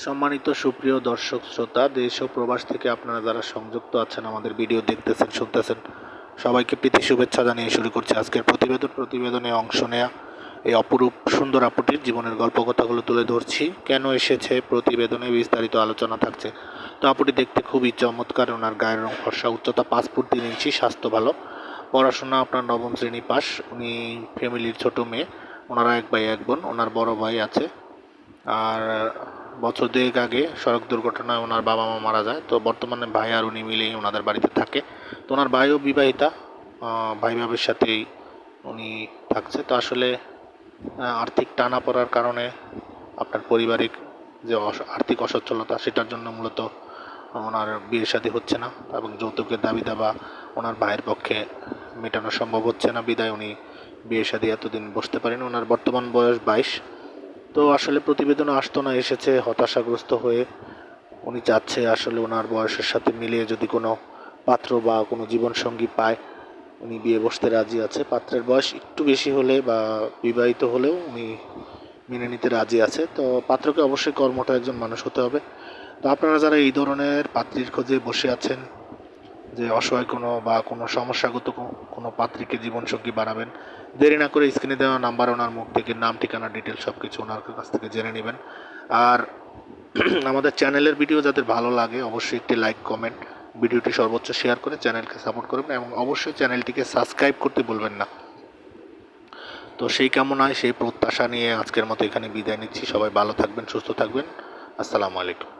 সম্মানিত সুপ্রিয় দর্শক শ্রোতা, দেশ ও প্রবাস থেকে আপনারা যারা সংযুক্ত আছেন, আমাদের ভিডিও দেখতেছেন, শুনতেছেন, সবাইকে প্রীতি শুভেচ্ছা জানিয়ে শুরু করছি আজকের প্রতিবেদনে অংশ নেয়া এই অপরূপ সুন্দর আপুটির জীবনের গল্প কথাগুলো তুলে ধরছি। কেন এসেছে প্রতিবেদনে বিস্তারিত আলোচনা থাকছে। তো আপুটি দেখতে খুবই চমৎকার, ওনার গায়ের রং ফর্সা, উচ্চতা 5 ফুট 3 ইঞ্চি, স্বাস্থ্য ভালো, পড়াশোনা আপনার 9ম শ্রেণী পাস। উনি ফ্যামিলির ছোট মেয়ে, ওনারা 1 ভাই 1 বোন, ওনার বড় ভাই আছে। আর বছর 2 আগে সড়ক দুর্ঘটনায় ওনার বাবা মা মারা যায়। তো বর্তমানে ভাই আর উনি মিলেই ওনাদের বাড়িতে থাকে। তো ওনার ভাইও বিবাহিতা, ভাই ভাবের সাথেই উনি থাকছে। তো আসলে আর্থিক টানাপোড়ার কারণে আপনার পারিবারিক যে আর্থিক অসচ্ছলতা, সেটার জন্য মূলত ওনার বিয়ে শাদী হচ্ছে না, এবং যৌতুকের দাবি দাবা ওনার ভাইয়ের পক্ষে মেটানো সম্ভব হচ্ছে না, বিদায় উনি বিয়ে শাদী এতদিন বসতে পারেন। ওনার বর্তমান বয়স 22। তো আসলে প্রতিবেদনে আসতো না, এসেছে হতাশাগ্রস্ত হয়ে। উনি চাচ্ছে আসলে ওনার বয়সের সাথে মিলিয়ে যদি কোনো পাত্র বা কোনো জীবনসঙ্গী পায়, উনি বিয়ে বসতে রাজি আছে। পাত্রের বয়স একটু বেশি হলে বা বিবাহিত হলেও উনি মেনে নিতে রাজি আছে। তো পাত্রকে অবশ্যই কর্মঠ একজন মানুষ হতে হবে। তো আপনারা যারা এই ধরনের পাত্রীর খোঁজে বসে আছেন, যে অসহায় কোনো সমস্যাগত কোনো পাত্রীকে জীবনসঙ্গী বানাবেন, দেরি না করে স্ক্রিনে দেওয়া নাম্বার, ওনার মুখ থেকে নাম, ঠিকানা, ডিটেলস সব কিছু ওনার কাছ থেকে জেনে নেবেন। আর আমাদের চ্যানেলের ভিডিও যাদের ভালো লাগে, অবশ্যই একটি লাইক, কমেন্ট, ভিডিওটি সর্বোচ্চ শেয়ার করে চ্যানেলকে সাপোর্ট করবেন, এবং অবশ্যই চ্যানেলটিকে সাবস্ক্রাইব করতে ভুলবেন না। তো সেই কামনায়, সেই প্রত্যাশা নিয়ে আজকের মতো এখানে বিদায় নিচ্ছি। সবাই ভালো থাকবেন, সুস্থ থাকবেন। আসসালামু আলাইকুম।